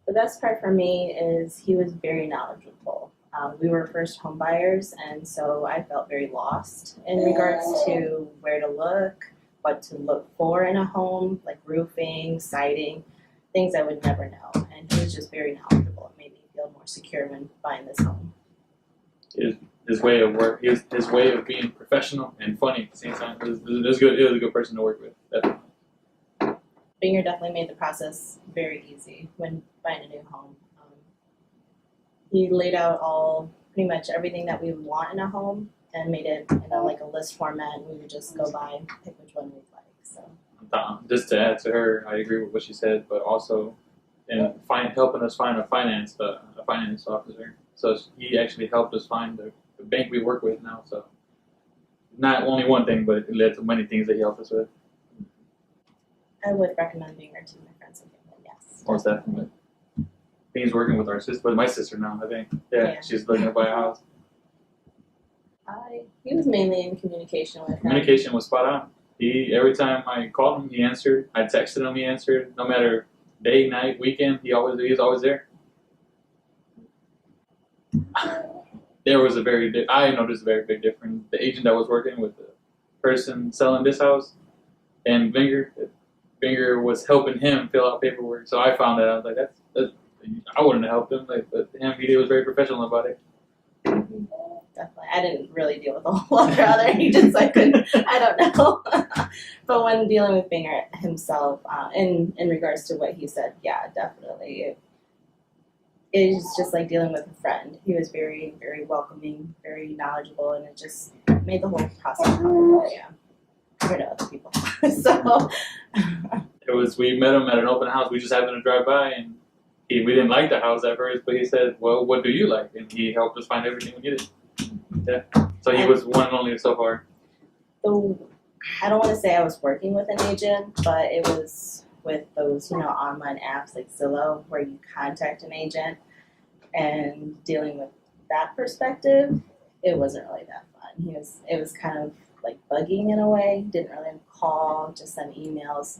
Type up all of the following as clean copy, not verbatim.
The best part for me is he was very knowledgeable. We were first home buyers, and so I felt very lost in regards to where to look, what to look for in a home, like roofing, siding, things I would never know. And he was just very knowledgeable. It made me feel more secure when buying this home. His way of work, his way of being professional and funny at the same time. It was good. It was a good person to work with. Definitely. Binger definitely made the process very easy when buying a new home. He laid out pretty much everything that we would want in a home and made it in like a list format, and we would just go by and pick which one we'd like. So just to add to her, I agree with what she said, but also in helping us find a finance officer. So he actually helped us find the bank we work with now. So not only one thing, but it led to many things that he helped us with. I would recommend Binger to my friends and family, yes. Most definitely. He's working with my sister now, I think. Yeah. She's looking to buy a house. He was mainly in communication with him. Communication was spot on. Every time I called him, he answered. I texted him, he answered. No matter day, night, weekend, he was always there. I noticed a very big difference. The agent that was working with the person selling this house and Binger was helping him fill out paperwork. So I found that I was like, that's I wouldn't have helped him, but him, he was very professional about it. Definitely. I didn't really deal with a whole lot of other agents. I don't know. But when dealing with Binger himself, in regards to what he said, yeah, definitely. It was just like dealing with a friend. He was very, very welcoming, very knowledgeable, and it just made the whole process comfortable. Yeah. Compared to other people. So we met him at an open house. We just happened to drive by, and we didn't like the house at first, but he said, well, what do you like? And he helped us find everything we needed. Yeah. So he was one and only so far. I don't want to say I was working with an agent, but it was with those, online apps like Zillow where you contact an agent, and dealing with that perspective, it wasn't really that fun. It was kind of like bugging in a way. Didn't really call, just send emails,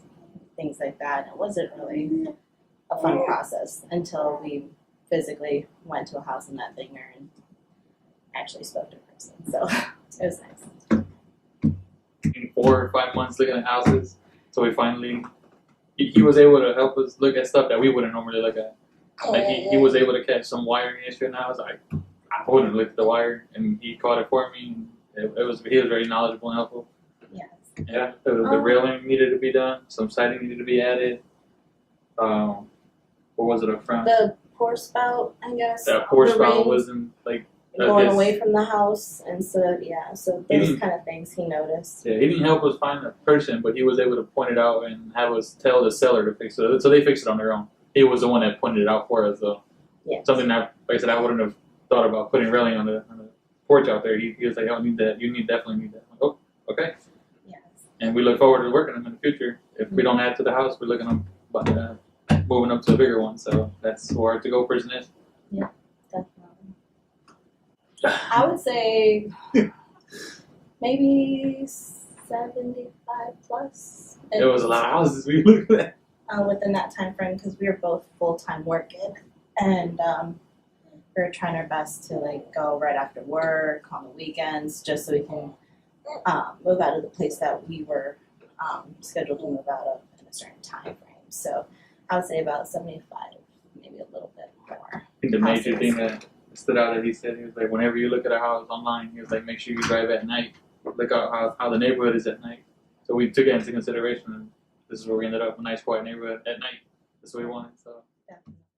things like that. It wasn't really a fun process until we physically went to a house and met Binger and actually spoke to a person. So it was nice. In 4 or 5 months looking at houses, so we finally, he was able to help us look at stuff that we wouldn't normally look at. Like he was able to catch some wiring issue, and I was like, I wouldn't look at the wire, and he caught it for me. And he was very knowledgeable and helpful. Yes. Yeah, the railing needed to be done. Some siding needed to be added. What was it up front? The pour spout, I guess. That pour spout wasn't like going away from the house, and so those kind of things he noticed. Yeah, he didn't help us find the person, but he was able to point it out and have us tell the seller to fix it. So they fixed it on their own. He was the one that pointed it out for us, though. Yeah. Something that, like I said, I wouldn't have thought about putting railing on the porch out there. He was like, "Oh, I need that. You definitely need that." I'm like, oh, okay. Yes. And we look forward to working them in the future. If we don't add to the house, we're looking up, moving up to a bigger one. So that's where our to-go person is. Yeah, definitely. I would say maybe 75 plus. It was a lot of houses we looked at. Within that time frame, because we were both full-time working, and we were trying our best to go right after work on the weekends, just so we can move out of the place that we were scheduled to move out of in a certain time frame. So I would say about 75, maybe a little bit more. I think the major thing that stood out that he said, he was like, whenever you look at a house online, he was like, make sure you drive at night. Look out how the neighborhood is at night. So we took it into consideration, and this is where we ended up, a nice quiet neighborhood at night. That's what we wanted. So. Yeah.